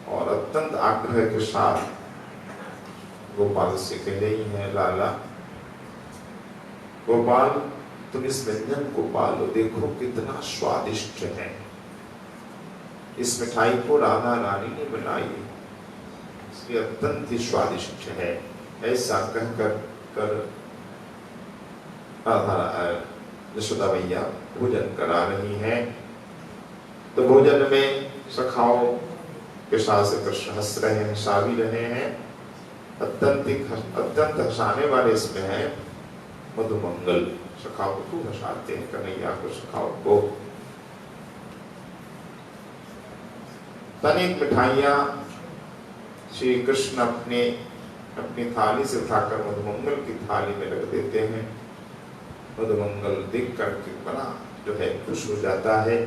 और अत्यंत आग्रह के साथ गोपाल से कह रही है, लाला गोपाल तुम इस व्यंजन को पालो, देखो कितना स्वादिष्ट है। इस मिठाई को राधा रानी ने बनाई, इसलिए अत्यंत ही स्वादिष्ट है। ऐसा कहकर राधा यशोदा मैया भोजन करा रही हैं। तो भोजन में सखाओं के साथ से कृष्ण हंस रहे हैं, हंसा भी रहे हैं। अत्यंत हंसाने वाले इसमें है मधुमंगल। सखाओं को खूब हंसाते हैं कन्हैया को, सखाओं को। तनिक मिठाइयां श्री कृष्ण अपनी थाली से उठाकर मधुमंगल की थाली में रख देते हैं। मधुमंगल देख करके बड़ा जो है खुश हो जाता है।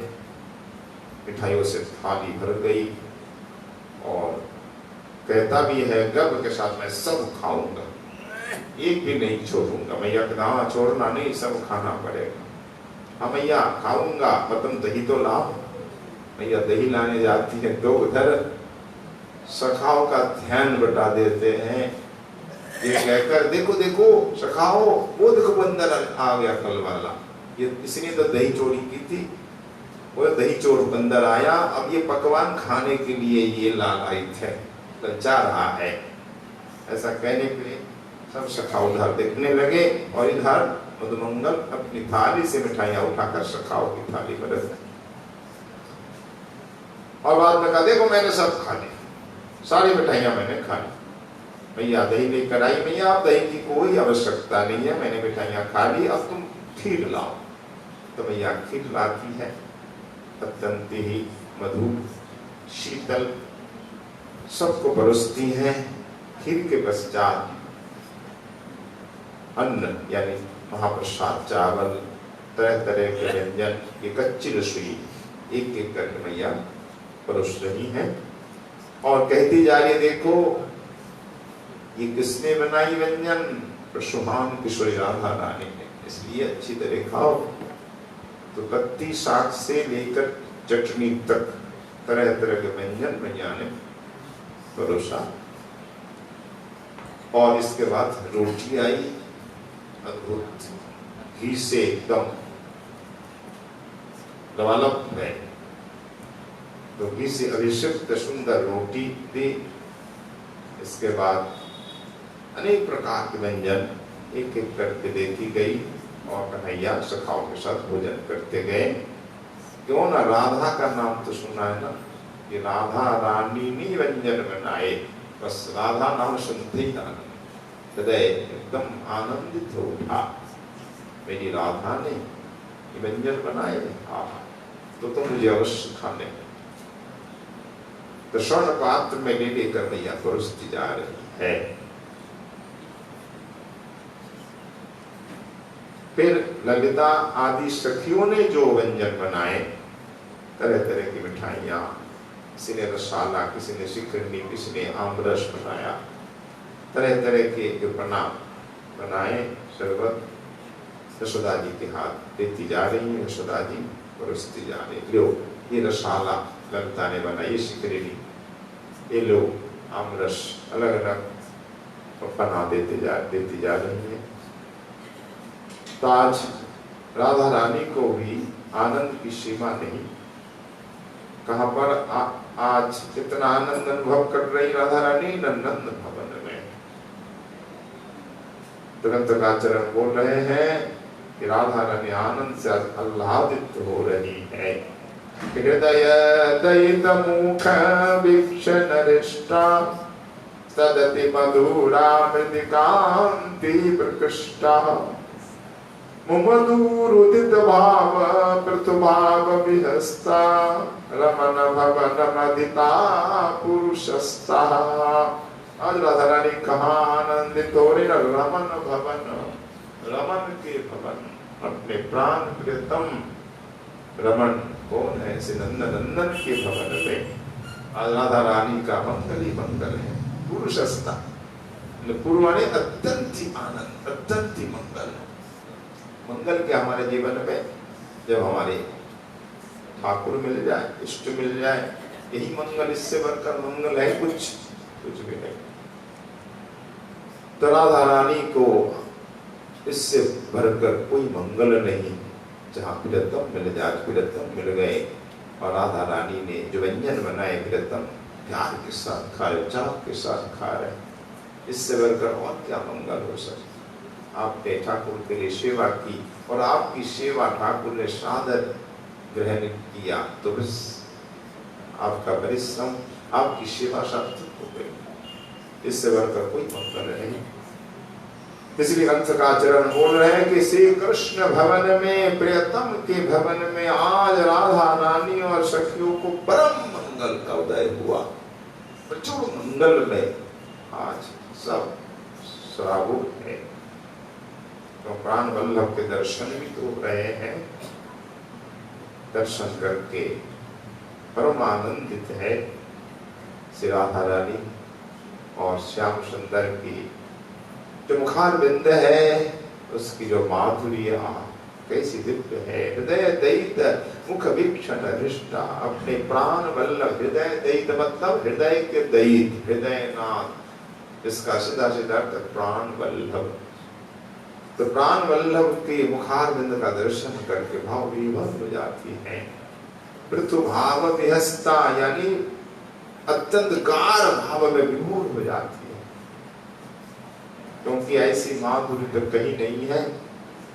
मिठाइयों से थाली भर गई और कहता भी है गर्व के साथ, मैं सब खाऊंगा, एक भी नहीं छोड़ूंगा। मैया कहता हाँ छोड़ना नहीं, सब खाना पड़ेगा। हाँ मैया खाऊंगा, मतलब दही तो लाओ। मैया दही लाने जाती है तो उधर सखाओं का ध्यान बटा देते हैं। ये कहकर देखो देखो सखाओ, वो देखो बंदर आ गया कल वाला, ये इसने तो दही चोरी की थी, वो दही चोर बंदर आया, अब ये पकवान खाने के लिए ये लालायित है, लज्जा रहा है। ऐसा कहने के लिए सब सखाओ उधर देखने लगे और इधर मधुमंगल अपनी थाली से मिठाइयां उठाकर सखाओ की थाली में रख दी। और बाद में कहा देखो मैंने सब खा ली, सारी मिठाइयां मैंने खा ली। मैया दही लेकर आई, मैया आप दही की कोई आवश्यकता नहीं है, मैंने मिठाइयां खा ली, अब तुम खीर लाओ। तो मैया खीर लाती है, अत्यंत ही मधुर शीतल, सबको परोसती हैं। खीर के पश्चात अन्न यानी महाप्रसाद, चावल, तरह तरह के व्यंजन, ये कच्ची रसोई एक एक करके मैया परोस रही हैं और कहती जा रही है देखो ये किसने बनाई व्यंजन, प्रसुहान किशोरी राधा रानी ने, इसलिए अच्छी तरह खाओ। तो कत्ती साग से लेकर चटनी तक तरह तरह के व्यंजन मैया ने परोसा। और इसके बाद रोटी आई, अद्भुत घी से एकदम लबालब है, तो घी से अभिषिक्त सुंदर रोटी दी। इसके बाद अनेक प्रकार के व्यंजन एक एक करके देती गई और कन्हैया सखाओं के साथ भोजन करते गए। क्यों ना, राधा का नाम तो सुना है ना, कि राधा रानी ने व्यंजन बनाए, बस राधा नाम सुनते ही आनंद, हृदय एकदम आनंदित हो उठा। मेरी राधा ने ये व्यंजन बनाए, तो मुझे अवश्य खाने। तो स्वर्ण पात्र में ले लेकर मैया परोसती जा रही है। फिर ललिता आदि सखियों ने जो व्यंजन बनाए, तरह तरह की मिठाइयां, किसी ने रसाला, किसी ने शिखंडी, किसी ने आमरस बनाया, तरह तरह के जो बनाए शरबत यशोदा जी के हाथ देती जा रही है। यशोदा जी परोसती जा रही, लो ये रसाला ललिता ने बनाई, शिखंडी ये लो आमरस, अलग अलग बना देती जा रही है। तो आज राधा रानी को भी आनंद की सीमा नहीं। कहाँ पर आज कितना आनंद अनुभव कर रही राधा रानी, नंद भवन में। तुरंत का चरण बोल रहे हैं कि राधा रानी आनंद से आह्लादित हो रही है। हृदय दयित मुख वीक्षण रिष्टा तदति मधुरा मृदिकांति प्रकृष्टा मुमधुरुदित भाव पृथुभाव विहस्ता रमन भवन मदिता पुरुषस्ता। आज राधा रानी कहाँ आनंदित हो रही, रमन भवन, रमन के भवन, अपने प्राण प्रियतम रमन कौन है, ऐसे नंदन के भवन में आज राधा रानी का मंगल ही मंगल है। पुरुषस्ता पूर्वाणे अत्यंत ही आनंद, अत्यंत ही मंगल। मंगल क्या हमारे जीवन में, जब हमारे ठाकुर मिल जाए, इष्ट मिल जाए, यही मंगल, इससे बढ़कर मंगल है कुछ भी नहीं। तो राधा रानी को इससे भरकर कोई मंगल नहीं। जहाँ प्रियतम मिल जाए, प्रियतम मिल गए, और राधा रानी ने जो व्यंजन बनाए प्रियतम प्यार के साथ खा रहे, चाव के साथ खा रहे, इससे बढ़कर और क्या मंगल हो सकता। आपने ठाकुर के लिए सेवा की और आपकी सेवा ठाकुर ने सादर ग्रहण किया, तो बस आपका परिश्रम, आपकी सेवा सार्थक हो गई। इससे बढ़कर कोई मंगल नहीं। इसलिए ग्रंथ का चरण बोल रहे हैं कि श्री कृष्ण भवन में, प्रियतम के भवन में आज राधा रानी और सखियों को परम मंगल का उदय हुआ। प्रचुर मंगल में आज सब सराबोर है। तो प्राण वल्लभ के दर्शन भी तो हो रहे हैं। दर्शन करके परम आनंदित है श्री राधा रानी। और श्याम सुंदर की जो मुखार बिंद है, उसकी जो माधुर्य कैसी दिव्य है। हृदय दैत मुख वीक्षण हृष्टा, अपने प्राण वल्लभ। हृदय दैत मतलब हृदय के दैत, हृदय नाथ, इसका सीधा सीधा अर्थ प्राण वल्लभ। तो प्राण वल्लभ के मुखार बिंद का दर्शन करके भाव विभोर हो जाती है। पृथु भाव विहस्ता, यानी अत्यंत गाढ़ भाव में विभोर हो जाती है। क्योंकि ऐसी माधुरी तो कहीं नहीं है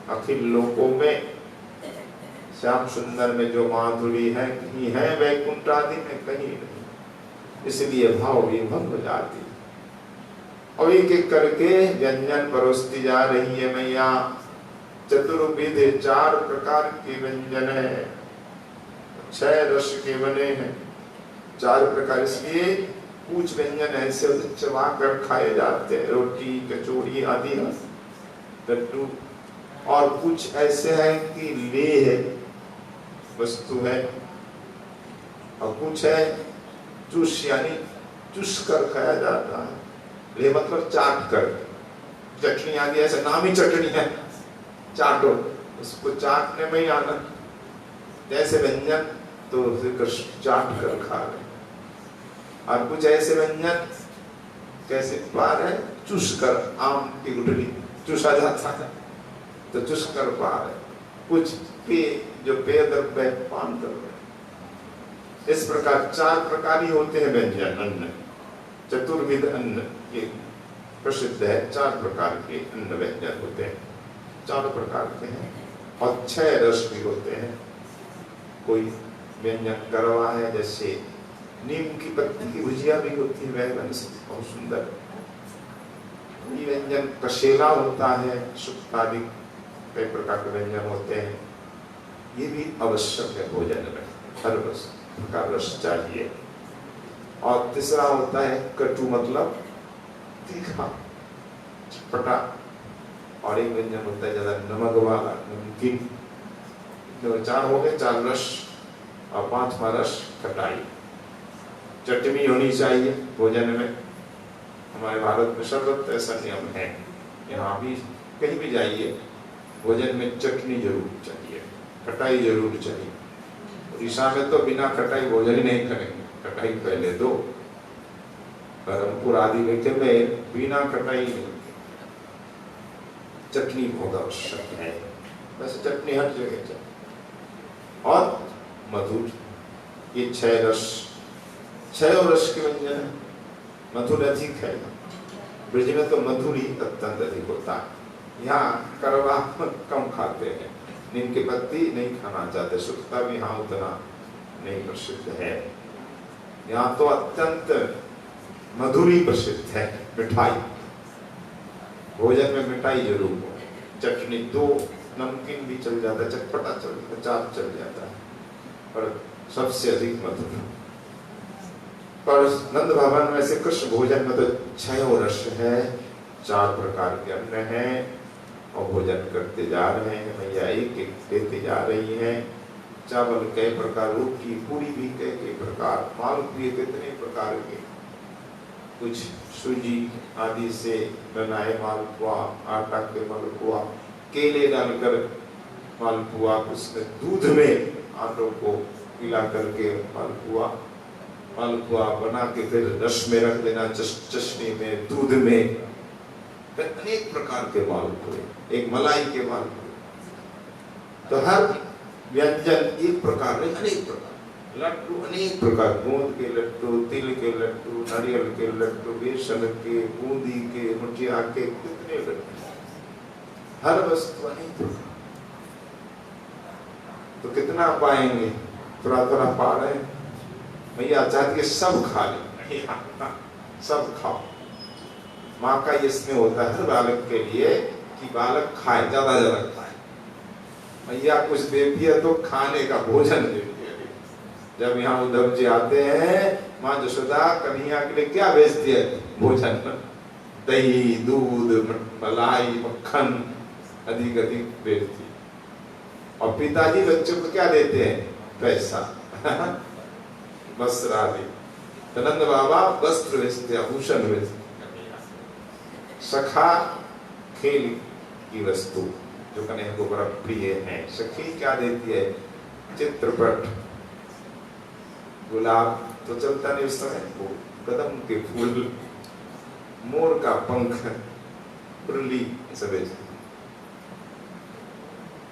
अखिल लोकों में। श्याम सुंदर में जो माधुरी है कहीं है वैकुंठ आदि में कहीं नहीं। इसलिए भाव विभोर हो जाती है। और एक एक करके व्यंजन परोसती जा रही है मैया। चतुर्विध 4 प्रकार के व्यंजन है, 6 रस के बने हैं। 4 प्रकार, इसलिए कुछ व्यंजन ऐसे चबा कर खाए जाते हैं, रोटी कचौड़ी आदि लड्डू, और कुछ ऐसे हैं कि लेह वस्तु है, और कुछ है चूस, यानी चूस कर खाया जाता है। लेह मतलब चाट कर। चटनी आदि ऐसे नाम ही चटनी है, चाटो, उसको चाटने में ही आनंद। जैसे व्यंजन तो चाट कर खा रहे। और कुछ ऐसे व्यंजन कैसे पा रहे, चूस कर, आम की गुठली चूसा जाता है तो चूस कर पा रहे। कुछ जो पेय द्रव्य पान कर रहे। इस प्रकार 4 प्रकार ही होते हैं व्यंजन, अन्न। चतुर्विध अन्न ये प्रसिद्ध है। 4 प्रकार के अन्न व्यंजन होते हैं, 4 प्रकार के हैं। और 6 रस भी होते हैं। कोई व्यंजन करवा है, जैसे नीम की पत्ती की भुजिया भी होती है, वह बहुत सुंदर। ये व्यंजन कसेला होता है, सुक्तादि कई प्रकार के व्यंजन होते हैं। ये भी आवश्यक है भोजन में, हर प्रकार रस चाहिए। और तीसरा होता है कटु, मतलब तीखा चटपटा। और एक व्यंजन होता है ज्यादा नमक वाला, नमकीन। 4 हो गए, 4 रस। और 5वां रस खटाई। चटनी होनी चाहिए भोजन में। हमारे भारत में सर्वत्र ऐसा नियम है। यहाँ भी कहीं भी जाइए, भोजन में चटनी जरूर चाहिए, खटाई जरूर चाहिए। उड़ीसा में तो बिना खटाई भोजन ही नहीं करेंगे, खटाई पहले दो। बरमपुर आदि में बिना खटाई नहीं, चटनी बहुत आवश्यक है। वैसे चटनी हर जगह चाहिए। और मधुर, ये 6 रस, 6 रस के व्यंजन है। मधुर अधिक है, ब्रज में तो मधुर ही अत्यंत अधिक होता है। यहाँ करवा कम खाते हैं, नीम की पत्ती नहीं खाना चाहते, सुखता भी हाँ उतना नहीं प्रसिद्ध है। यहाँ तो अत्यंत मधुरी प्रसिद्ध है। मिठाई, भोजन में मिठाई जरूर हो। चटनी 2, नमकीन भी चल जाता है, चटपटा चल जाता है, चाट चल जाता है, पर सबसे अधिक मधुर। पर नंद भवन में से कृष्ण भोजन में तो 6 रस है, 4 प्रकार के अन्न हैं। और भोजन करते जा रहे हैं मैया, एक एक देते जा रही हैं। चावल कई प्रकार, रोटी पूरी भी कई प्रकार, मालपुए कितने प्रकार के, कुछ सूजी आदि से बनाए मालपुआ, आटा के मालपुआ, केले डालकर मालपुआ, उसमें दूध में आटों को पिला करके मालपुआ, मालपुआ बना के फिर रस में रख देना, चशनी में, दूध में, फिर अनेक प्रकार के मालपुए, एक मलाई के मालपुए। तो हर व्यंजन एक प्रकार नहीं, अनेक प्रकार, लड्डू अनेक प्रकार, गोंद के लड्डू, तिल के लड्डू, नारियल के लड्डू, बेसन के, बूंदी के, मुठिया के, कितने लड्डू, हर वस्तु अनेक प्रकार। तो कितना पाएंगे? थोड़ा थोड़ा पा रहे हैं। मैया चाहती है सब खा ले, सब खाओ। माँ का ये स्नेह होता है हर बालक के लिए कि बालक खाए, ज्यादा ज्यादा खाए। मैया कुछ देती है तो खाने का भोजन देती है। जब यहाँ उद्धव जी आते हैं, माँ यशोदा कन्हैया के लिए क्या भेजती है? भोजन, दही, दूध, मलाई, मक्खन अधिक अधिक भेजती है। और पिताजी बच्चों को क्या देते हैं? पैसा, वस्त्र आदि। तो नंद बाबा वस्त्र भेजते, आभूषण भेजते। सखा खेल की वस्तु जो कन्हैया को बड़ा प्रिय है। सखी क्या देती है? चित्रपट, गुलाब तो चलता नहीं उस समय, वो कदम के फूल, मोर का पंख, मुरली सब भेजती।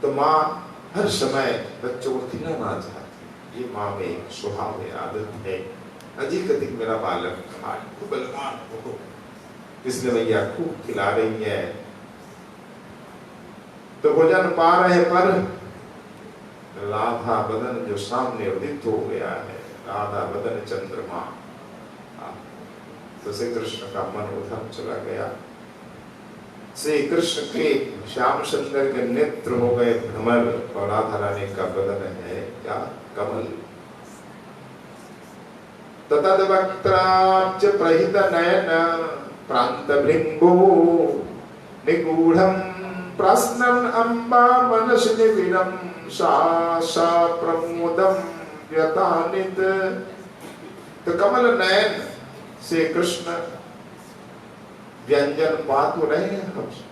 तो माँ हर समय बच्चों को खिलाना चाहती। ये माँ में एक स्वभाव है, आदत है। अधिक अधिक मेरा बालक खाए, खूब बलवान हो, इसलिए मैया खूब खिला रही है। तो भोजन पा रहे, पर राधा बदन जो सामने उदित हो गया है, राधा बदन चंद्रमा, तो श्री कृष्ण का मन उधर चला गया। श्री कृष्ण के श्याम सुंदर के नेत्र हो गए भ्रमर, और राधा रानी का बदन है क्या? कमल। ततद वक्त्राब्ज प्रहित नयन प्रांत भृंगो निगूढ़ं प्रश्नन् अम्बा मनसि निविडं सा प्रमोदं व्यतानित। तो कमल नयन से कृष्ण व्यंजन पा तो रहे हैं,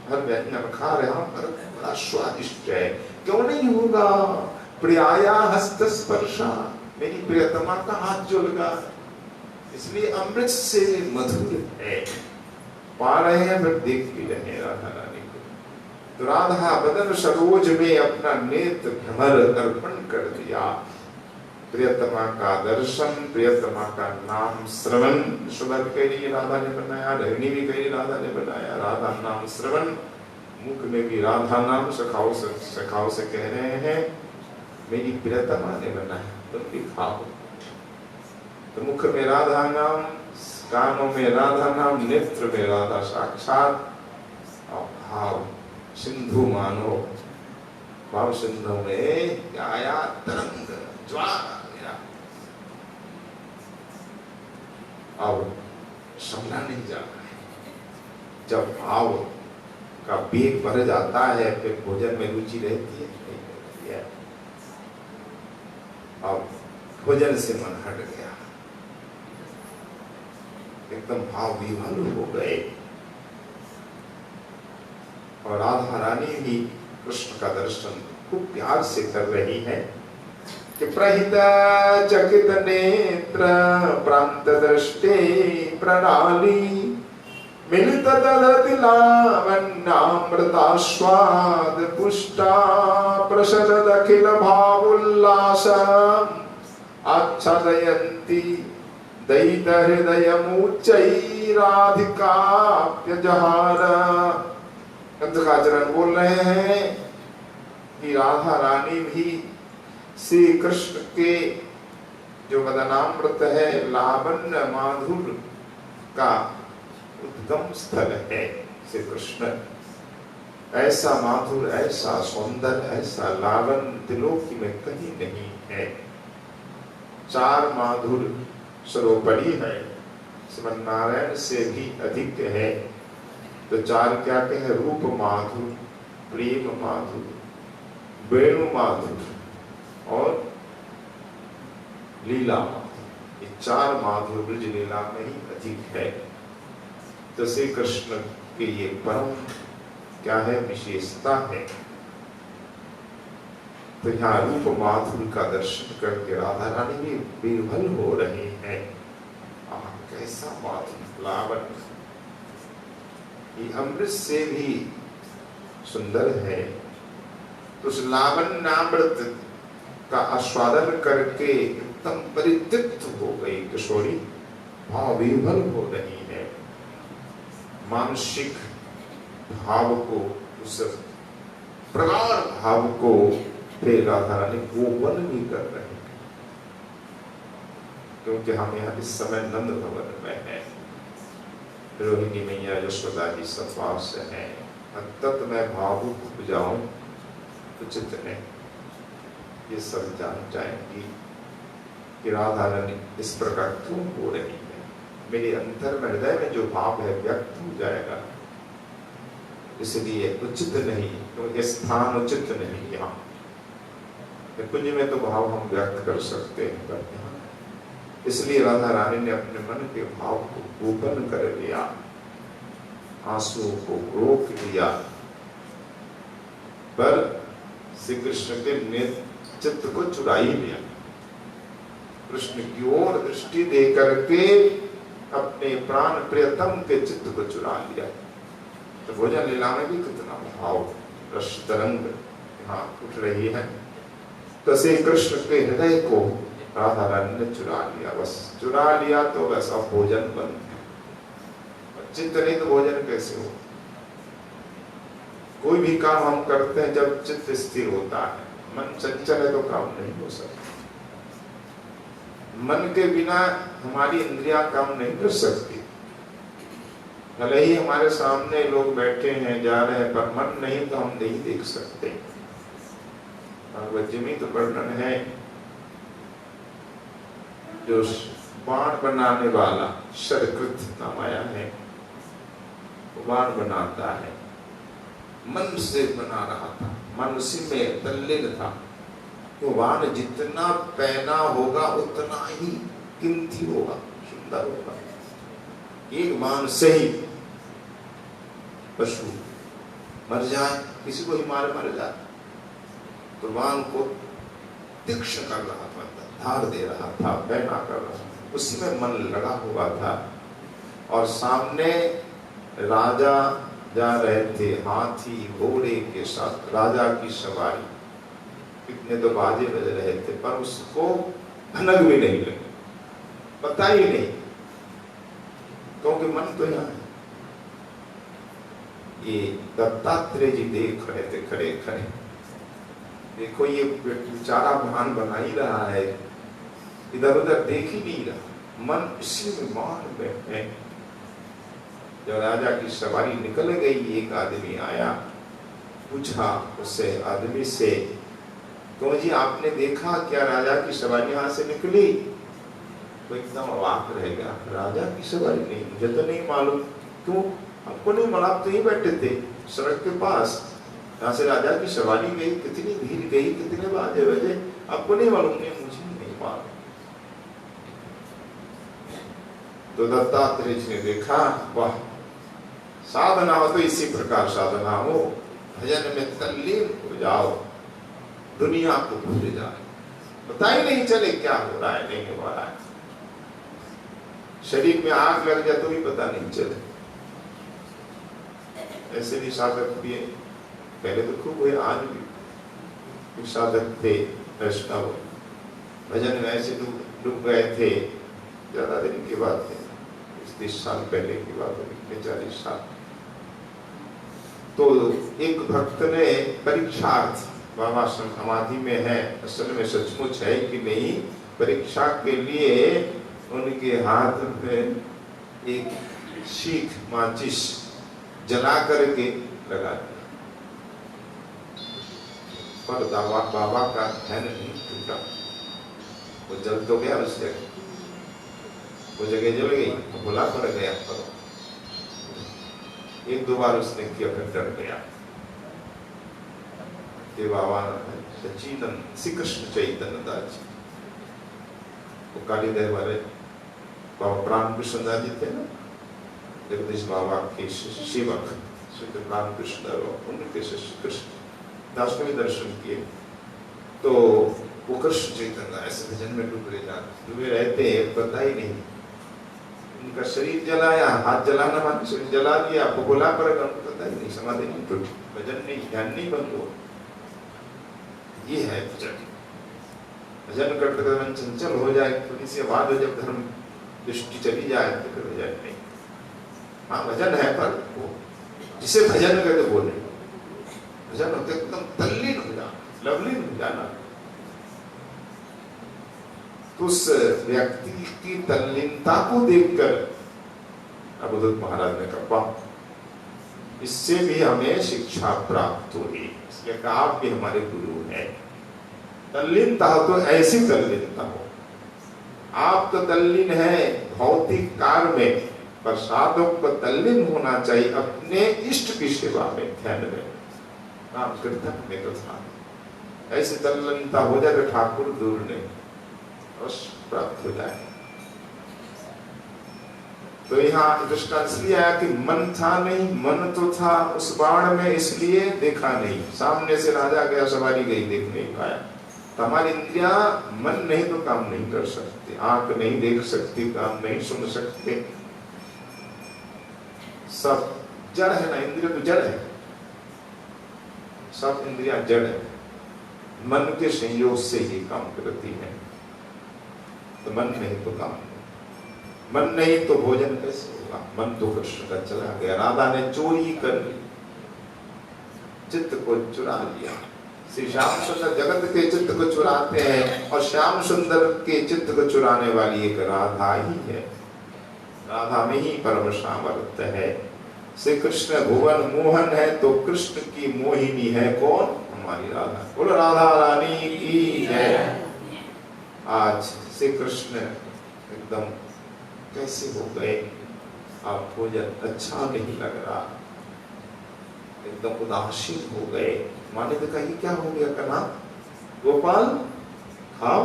हर व्यंजन खा रहे हैं, पर बड़ा स्वादिष्ट है, क्यों नहीं होगा? प्रियाया हस्त स्पर्शा, मेरी प्रियतमा का हाथ जो लगा, इसलिए अमृत से मधुर है। पा रहे हैं, फिर देख भी रहे हैं राधा रानी को। तो राधा बदन सरोज में अपना नेत्र भ्रमर अर्पण कर दिया। प्रियतमा का दर्शन, प्रियतमा का नाम श्रवण, सुबह के लिए राधा ने बनाया, रजनी भी कही राधा ने बनाया। राधा नाम श्रवण, मुख में भी राधा नाम सखाओ से कह रहे हैं, मेरी प्रियतमा ने बनाया, तुम भी खाओ। तो मुख में राधा नाम, कानों में राधा नाम, नेत्र में राधा साक्षात। भाव सिंधु मानो, भाव सिंधु में आया तरंग ज्वाला। अब संभला नहीं जाता है। जब भाव का वेग बढ़ जाता है, फिर भोजन में रुचि रहती है, नहीं रहती है। अब भोजन से मन हट गया, एकदम भाव विह्वल हो गए। और राधा रानी भी कृष्ण का दर्शन खूब प्यार से कर रही है कि प्रहित चकित नेत्र प्रांत दृष्टे प्रणाली मिलित ददति लावण्यामृतास्वाद पुष्टा प्रसरद अखिल भावोल्लासम् आच्छादयन्ती दयित हृदयमुच्चैराधिकाप्यजहार। गंधकाचरण बोल रहे हैं कि राधा रानी भी श्री कृष्ण के जो मदनामृत है, लावण्य माधुर का उद्गम स्थल है। श्री कृष्ण ऐसा माधुर, ऐसा सौंदर्य, ऐसा लावण्य त्रिलोकी में कहीं नहीं है। चार माधुर सर्वोपरि है, श्रीमन नारायण से भी अधिक है। तो चार क्या कहे? रूप माधुर, प्रेम माधुर, वेणु माधुर और लीला माधुर। ये चार माधुर ब्रज लीला में ही अधिक है। तो श्री कृष्ण के ये परम क्या है? विशेषता है। तो यहाँ रूप माधुर का दर्शन करके राधा रानी भी विह्वल हो रही है। कैसा बात लावण्य, ये अमृत से भी सुंदर है। तो उस लावण्यामृत का आस्वादन करके एकदम परितृप्त हो गई किशोरी, भाव विभल हो रही है। मानसिक भाव को, उस प्रगाढ़ भाव को फिर राधा रानी गोपन भी कर रहे हैं, क्योंकि हम यहाँ इस समय नंद भवन में हैं। रोहिणी मैया यशोदा जी सब पास है। अंतत मैं भावुक हो जाऊं उचित नहीं। ये सब जान जाएंगी कि राधा रानी इस प्रकार क्यों हो रही है। मेरे अंतर में, हृदय में जो भाव है व्यक्त हो जाएगा, इसलिए उचित नहीं, क्योंकि स्थान उचित नहीं। यहाँ कुंज में तो भाव हम व्यक्त कर सकते हैं, पर यहाँ इसलिए राधा रानी ने अपने मन के भाव को गोपन कर लिया, आंसुओं को रोक लिया। पर श्री कृष्ण के चित्त को चुरा ही लिया। कृष्ण की ओर दृष्टि दे करके अपने प्राण प्रियतम के चित्त को चुरा लिया। तो भोजन लीला में भी कितना भाव, रस तरंग यहाँ उठ रही है। तो श्री कृष्ण के हृदय को राधा रानी ने चुरा लिया। बस चुरा लिया तो बस अब भोजन बंद। चित्त नहीं तो भोजन कैसे हो। कोई भी काम हम करते हैं जब चित्त स्थिर होता है, मन चंचल है तो काम नहीं हो सकता। मन के बिना हमारी इंद्रियां काम नहीं कर सकती। भले ही हमारे सामने लोग बैठे हैं, जा रहे हैं, पर मन नहीं तो हम नहीं देख सकते। भगवत जी में तो वर्णन है, जो बाण बनाने वाला शरकृत नाम आया है, वो बाण बनाता है, मन से बना रहा था, मन उसी में तल्लीन था। तो बाण जितना पैना होगा उतना ही कीमती होगा, सुंदर होगा। एक बाण से ही पशु मर जाए, किसी को ही मर जाए, तो बाण को तीक्ष्ण कर रहा था, धार दे रहा था, पैना कर रहा था, उसी में मन लगा हुआ था। और सामने राजा जा रहे थे, हाथी घोड़े के साथ, राजा की सवारी। कितने तो बाजे बज रहे थे, पर उसको भनक भी नहीं लगी, पता ही नहीं, क्योंकि मन तो यहाँ है। ये दत्तात्रेय जी देख रहे थे खड़े खड़े, देखो ये बेचारा बाण बना ही रहा है, इधर उधर देख ही नहीं रहा, मन इसी में मान में है। जब राजा की सवारी निकल गई, एक आदमी आया, पूछा उससे, आदमी से, तो जी आपने देखा क्या राजा की सवारी यहाँ से निकली? तो एकदम अवाक रह गया, राजा की सवारी नहीं, मुझे तो नहीं मालूम। क्यों? आपको नहीं मालूम? आप तो ही बैठे थे सड़क के पास, यहाँ से राजा की सवारी गई, कितनी भीड़ गई, कितने बाजे बजे, आपको नहीं मालूम? नहीं, मुझे नहीं मालूम। तो दत्तात्रेय जी ने देखा, वाह, साधना हो तो इसी प्रकार साधना हो, भजन में तल्लीन हो जाओ, दुनिया को भूल जाए, पता ही नहीं चले क्या हो रहा है, नहीं हो रहा है। शरीर में आग लग जाए तो भी पता नहीं चले। ऐसे भी साधक भी है, पहले तो खूब हुए, आज भी कुछ साधक थे वैष्णव, भजन में ऐसे डूब गए थे, ज्यादा दिन की बात है, 30 साल पहले की बात है, 40 साल। तो एक भक्त ने परीक्षार्थ, बाबा समाधि में है, असल में सचमुच है कि नहीं, परीक्षा के लिए उनके हाथ में एक शीख माचिस जला करके लगा दिया, पर बाबा का ध्यान नहीं टूटा, वो जल तो गया, उस जगह वो जगह जल गई, भुला पड़ गया। पर एक दो बार उसने किया, फिर डर गया। बाबा सच्चिदानंद श्री कृष्ण चैतन्य दास जी, वो कालीदह वाले बाबा प्राण कृष्ण दास जी थे ना, जगदीश बाबा के सेवक श्री प्राण कृष्ण दास, उनके शिष्य कृष्ण दास को भी दर्शन किए। तो वो कृष्ण चैतन्य ऐसे भजन में डूबे रहते, पता ही नहीं, उनका शरीर जलाया, हाथ जलाना माने शरीर जला दिया, आपको बोला पड़ेगा, उनको पता ही नहीं, समाधि नहीं टूटी, भजन नहीं, ध्यान नहीं बंद हुआ। ये है भजन। भजन करते करते मन चंचल हो जाए, थोड़ी सी आवाज हो, जब धर्म दृष्टि चली जाए तो फिर भजन नहीं। हाँ भजन है, पर वो जिसे भजन कहते वो नहीं। भजन होते एकदम तल्लीन हो जाना, लवलीन हो जाना। तो उस व्यक्ति की तल्लीनता को देखकर अवधूत महाराज ने कहा, इससे भी हमें शिक्षा प्राप्त होगी, इसलिए कहा आप भी हमारे गुरु हैं। तल्लीनता हो तो ऐसी तल्लीनता हो, आप तो तल्लीन है भौतिक कार्य में, पर साधक को तल्लीन होना चाहिए अपने इष्ट की सेवा में, ध्यान में, नाम कीर्तन में तो साथ। ऐसी तल्लीनता हो जाए तो ठाकुर दूर नहीं, अवश्य प्राप्त हो जाए। तो यहाँ दृष्टांत इसलिए आया कि मन था नहीं, मन तो था उस बाण में, इसलिए देखा नहीं। सामने से राजा गया, सवारी गई, देख नहीं पाया। तो हमारी इंद्रियां, मन नहीं तो काम नहीं कर सकती, आंख नहीं देख सकती, काम नहीं सुन सकते, सब जड़ है ना, इंद्रिय तो जड़ है, सब इंद्रियां जड़ है, मन के संयोग से ही काम करती है। तो मन नहीं तो काम नहीं, मन नहीं तो भोजन कैसे होगा? मन तो कृष्ण का चला गया, राधा ने चोरी कर ली, चित्त को चुरा लिया। श्री श्याम सुंदर जगत के चित्त को चुराते हैं, और श्याम सुंदर के चित्त को चुराने वाली एक राधा ही है। राधा में ही परम सामर्थ्य है। श्री कृष्ण भुवन मोहन है, तो कृष्ण की मोहिनी है कौन? हमारी राधा। बोलो राधा रानी की जय। आज श्री कृष्ण एकदम कैसे हो गए, आप भोजन अच्छा नहीं लग रहा, एकदम उदासीन हो गए। माने तो कहीं क्या हो गया? कना गोपाल खाओ,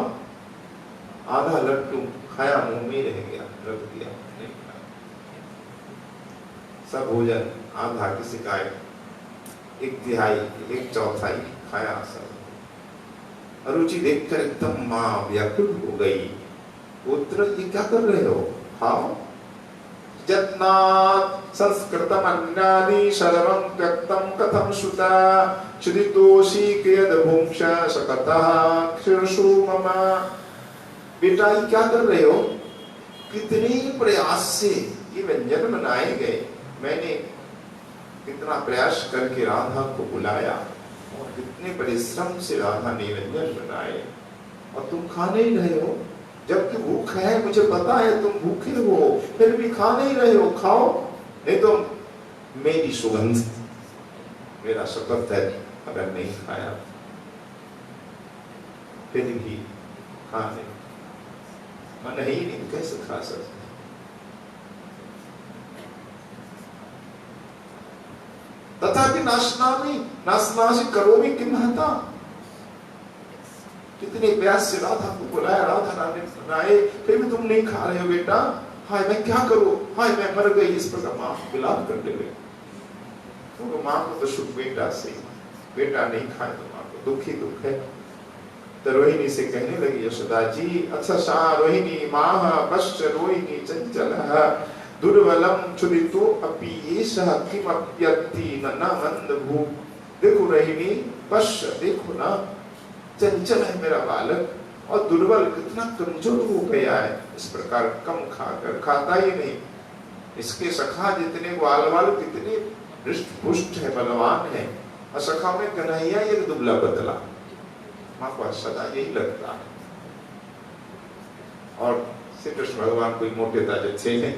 आधा लड्डू खाया, मुंह में रह गया, रख दिया, नहीं खाया। सब भोजन आधा किसी का, एक तिहाई, एक चौथाई खाया सब। अरुचि देखकर एकदम माँ व्याकुल हो गई। पुत्र ये क्या कर रहे हो? खाओ। जत्नात् संस्कृतम अन्यानि सर्वं त्यक्तं कथं सुता क्षुदितोषि कियद् भुङ्क्ष सकतः क्षीरसु मम। बेटा ये क्या कर रहे हो? कितने प्रयास से ये व्यंजन बनाए गए, मैंने कितना प्रयास करके राधा को बुलाया, और कितने परिश्रम से राधा ने व्यंजन बनाए, और तुम खा नहीं रहे हो। जबकि भूख है, मुझे पता है तुम भूखे हो, फिर भी खा नहीं रहे हो। खाओ, नहीं तो मेरी सुगंध, मेरा शपथ है अगर नहीं खाया फिर भी खाने मन ही नहीं, कैसे खा सकते? तथापि नाशनाशी करोमि किमहता। कितने प्यास से राधा को बुलाया, राधा रानी बनाए, फिर भी तुम नहीं खा रहे हो बेटा। हाय मैं क्या करूं, हाय मैं मर गई। इस प्रकार माँ विलाप करने लगी। तो माँ को तो सुख बेटा से, बेटा नहीं खाए तो माँ को दुख ही दुख है। तो रोहिणी से कहने लगी यशोदा जी, अच्छा सा रोहिणी माह पश्च रोहिणी चंचलः दुर्बलम क्षुदितो अपि एषः किमप्यति न मंदभू। देखो रोहिणी, पश्च देखो ना, चंचल है मेरा बालक, और दुर्बल, कितना कमजोर हो गया है। इस प्रकार कम खाकर, खाता ही नहीं। इसके सखा जितने ग्वाल वाल कितने हृष्ट पुष्ट है, बलवान है, और सखा में कन्हैया एक दुबला पतला। माँ को सदा यही लगता है। और श्री कृष्ण भगवान कोई मोटे ताजे थे नहीं,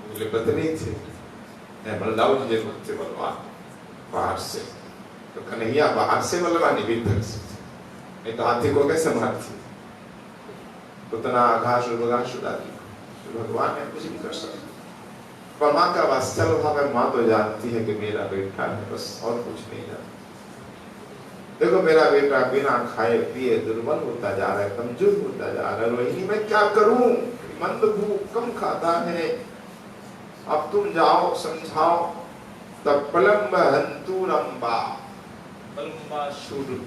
मुझे पतले थे, बलदाऊ जी से बलवान बाहर से। तो कन्हैया बाहर से बलवान, भीतर से, नहीं तो हाथी को कैसे मारती? उतना घास घास उड़ाती। तो भगवान ने कुछ भी कर सकते, पर माँ का वात्सल्य भाव है। माँ तो जानती है कि मेरा बेटा है, बस और कुछ नहीं जानती। देखो मेरा बेटा बिना खाए पिए दुर्बल होता जा रहा है, कमजोर होता जा रहा है। रोहिणी मैं क्या करूं? मंद भूख, कम खाता है। अब तुम जाओ समझाओ। तब पलम्ब हंतु रंबा, पलम्बा शूर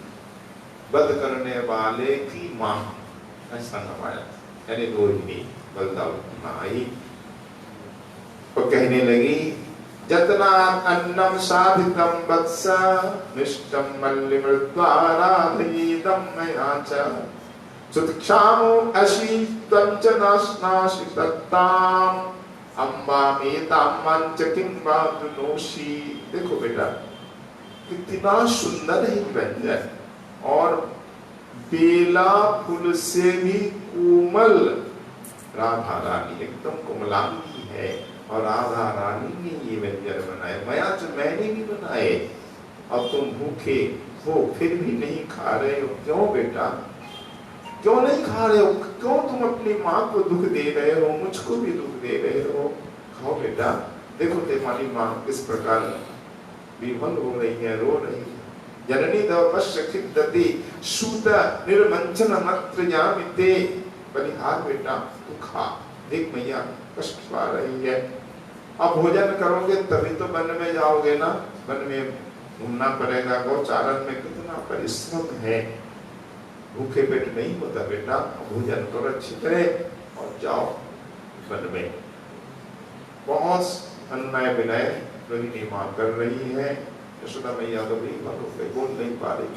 वध करने वाले की माँ, ऐसा नवाया। यानी रोहिणी बलदाऊ की माँ आई, और कहने लगी जतना अन्नम साधितम वत्स निष्टम मल्लिमृद्वाराधयेदम मया च सुतक्षामो अशीतं च नास्नासि तत्ताम अम्बा मेताम मंच किं वादुनोषि। देखो बेटा कितना सुंदर है व्यंजन, और बेला फूल से भी कोमल राधा रानी एकदम कोमलांगी है, और राधा रानी ने ये व्यंजन बनाए, मया तो मैंने भी बनाए, अब तुम भूखे हो फिर भी नहीं खा रहे हो, क्यों बेटा क्यों नहीं खा रहे हो, क्यों तुम अपनी माँ को दुख दे रहे हो, मुझको भी दुख दे रहे हो, खाओ बेटा। देखो तुम्हारी माँ किस प्रकार विफल हो रही है, रो रही है। जननी तव पश्य खिद्दति सूत निर्मंचन नत्र जामिते, बलिहार बेटा तू खा, देख मैया कष्ट पा रही है, अब भोजन करोगे तभी तो वन में जाओगे ना, वन में घूमना पड़ेगा, गौचारण में कितना परिश्रम है, भूखे पेट नहीं होता बेटा, भोजन करो अच्छी तरह और जाओ वन में। बहुत अन्याय विनय रोहिणी माँ कर रही है, यशोदा मैया तो भी बोल नहीं पा रही।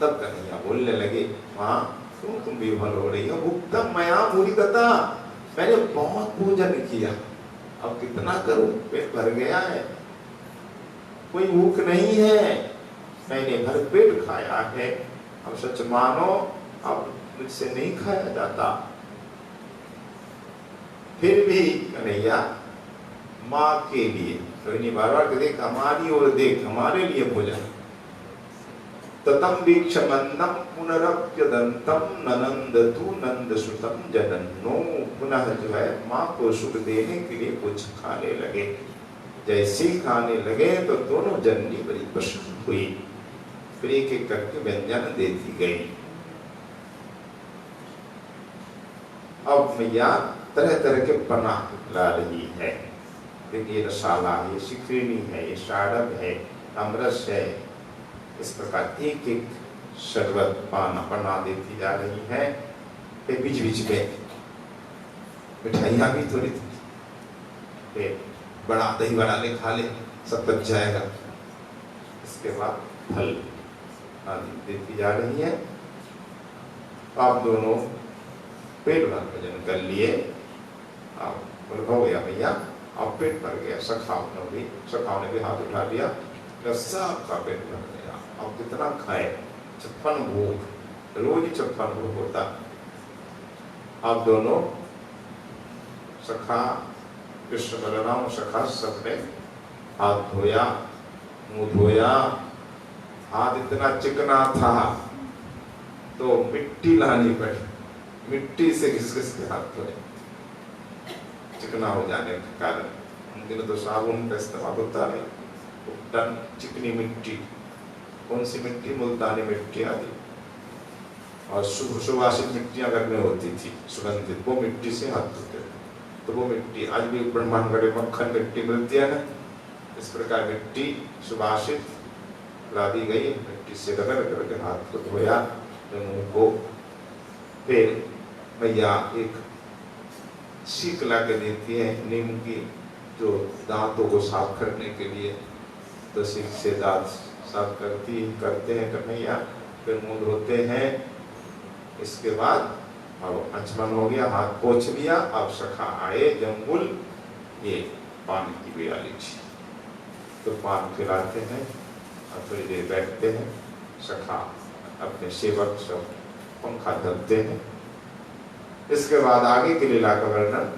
तब कन्हैया बोलने लगे माँ क्यों तुम विफल हो रही हो, भुक्तम मया भूरिगता, मैंने बहुत भोजन किया, अब कितना करूं, पेट भर गया है, कोई भूख नहीं है, मैंने भर पेट खाया है, अब सच मानो अब मुझसे नहीं खाया जाता। फिर भी कन्हैया माँ के लिए रोहिणी बार बार देख हमारी ओर देख, हमारे लिए भोजन। ततम वीक्षमन्नम पुनरप्यदंतम ननंदतु नंदसुतम जनन्नो, पुनः जो है माँ को सुख देने के लिए कुछ खाने लगे। जैसे ही खाने लगे तो दोनों जननी बड़ी प्रसन्न हुई, फिर एक एक करके व्यंजन देती गई। अब मैया तरह तरह के पना ला रही है, देखिए रसाला है, शिखरिणी है, ये शाड़ब है, अमरस है, इस प्रकार एक एक शरबत पाना बना देती जा रही है। फिर बीच बीच में मिठाइयाँ भी थोड़ी थोड़ी, बड़ा दही बड़ा ले खा ले सब बच जाएगा। इसके बाद फल आदि देती जा रही है। आप दोनों पेट भर भोजन कर लिए, आप हो गया भैया, आप पेट भर गया। सखाओं ने भी हाथ उठा लिया, सबका पेट भर गया। अब कितना खाए, 56 भोग, रोज ही 56 भोग होता। आप दोनों सखा कृष्ण बलराम सखा सबने हाथ धोया, मुंह धोया। हाथ इतना चिकना था तो मिट्टी लानी पड़ी, मिट्टी से घिस घिस के हाथ धोए, चिकना हो जाने के कारण। उन दिनों तो साबुन का इस्तेमाल होता नहीं, चिकनी मिट्टी, कौन सी मिट्टी, मुल्तानी मिट्टी आदि, और सुवासित मिट्टियां घर में होती थी सुगंधित, वो मिट्टी से हाथ धोते थे। तो वो मिट्टी आज भी ब्रह्मांड मक्खन मिट्टी मिलती है ना, इस प्रकार मिट्टी सुवासित ला दी गई, मिट्टी से रगड़ करके हाथ को धोया, मुंह को। फिर मैया एक सीख ला के देती है नीम की, जो दांतों को साफ करने के लिए, तो सीख से दांत साफ करते हैं कन्हैया। फिर मुंह धोते हैं। इसके बाद अब आचमन हो गया, हाथ पोंछ लिया। अब सखा आए जम्बुल, ये पान की बियाली थी, तो पान खिलाते हैं और थोड़ी देर बैठते हैं। सखा अपने सेवक सब पंखा धरते हैं। इसके बाद आगे की लीला का वर्णन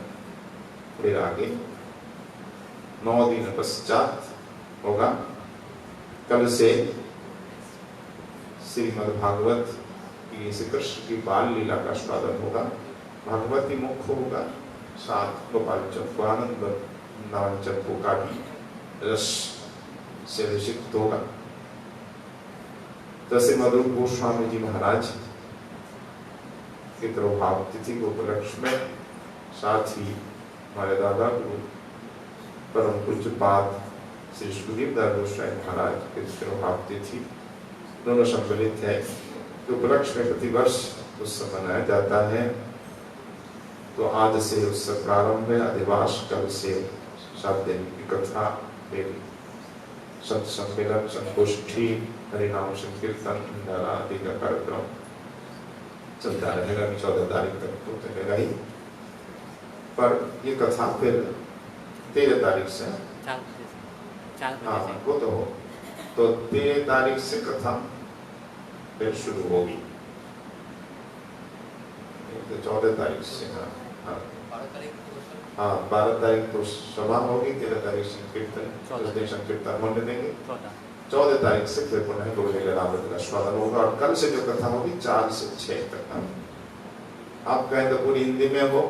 फिर आगे 9 दिन पश्चात होगा। कल से श्रीमद् भागवत की श्री कृष्ण की बाल लीला का स्वागत होगा। भागवती मुख्य होगा, साथ गोपाल चंपू आनंद नारायण चंपू का भी रस से अभिषिक्त होगा। तसे मधुर गोस्वामी जी महाराज की तिरुभाव तिथि को उपलक्ष्य में, साथ ही हमारे दादा गुरु परम पूज्यपाद श्री सुखदेव दास गोस्वामी महाराज की तिरुभाव तिथि दोनों सम्मिलित है। तो उपलक्ष्य में प्रतिवर्ष उत्सव मनाया जाता है। तो आज से उससे प्रारंभ है। अधिवास कल से 7 दिन की कथा, फिर संत सम्मेलन, संगोष्ठी, हरिनाम संकीर्तन, भंडारा आदि का कार्यक्रम चलता रहेगा। 14 तारीख तक तो चलेगा ही, पर ये कथा फिर 13 तारीख से, हाँ वो तो 13 तारीख से कथा फिर शुरू होगी। तो 14 तारीख से, हाँ 12 तारीख तो सभा होगी, 13 तारीख संकीर्तन, संकीर्तन होने देंगे। 14 तारीख से फिर पुनः गोविंद का स्वागत होगा। और कल से जो कथा होगी 4 से 6 तक। आप कहें तो पूरी हिंदी में हो,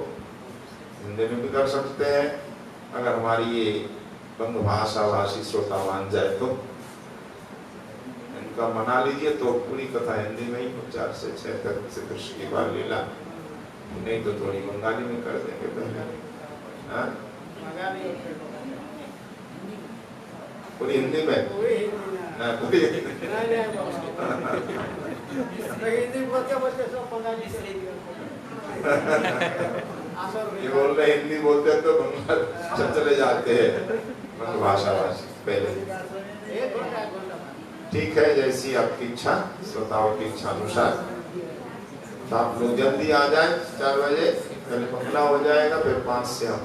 हिंदी में भी कर सकते हैं, अगर हमारी ये बंग भाषा भाषी श्रोता मान जाए तो इनका मना लीजिए, तो पूरी कथा हिंदी में ही 4 से 6 तक से कृष्ण की बाल लीला, नहीं तो थोड़ी बंगाली में कर देंगे पहले। पूरी हिंदी में, पूरी ये बोल रहे हिंदी बोलते तो बंगाल चले जाते हैं भाषा भाषी पहले। ठीक है, जैसी आपकी इच्छा, श्रोताओं की इच्छा अनुसार। तो आप लोग जल्दी आ जाए, 4 बजे पहले बंगला हो जाएगा, फिर 5 से हम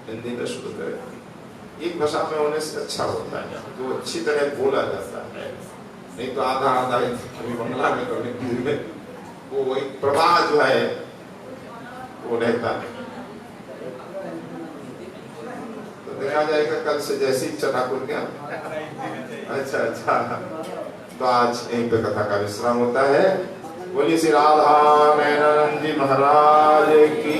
हिंदी में शुरू करेंगे। एक भाषा में होने से अच्छा होता है, तो अच्छी तरह बोला जाता है, नहीं तो आधा आधा कभी बंगला में कभी हिंदी में, वो एक प्रवाह जो है वो रहता है। तो देखा जाएगा कल से जैसी इच्छा ठाकुर क्या। अच्छा, तो आज यहीं पे कथा का विश्राम होता है। बोलिए श्री राधा मेनन जी महाराज की।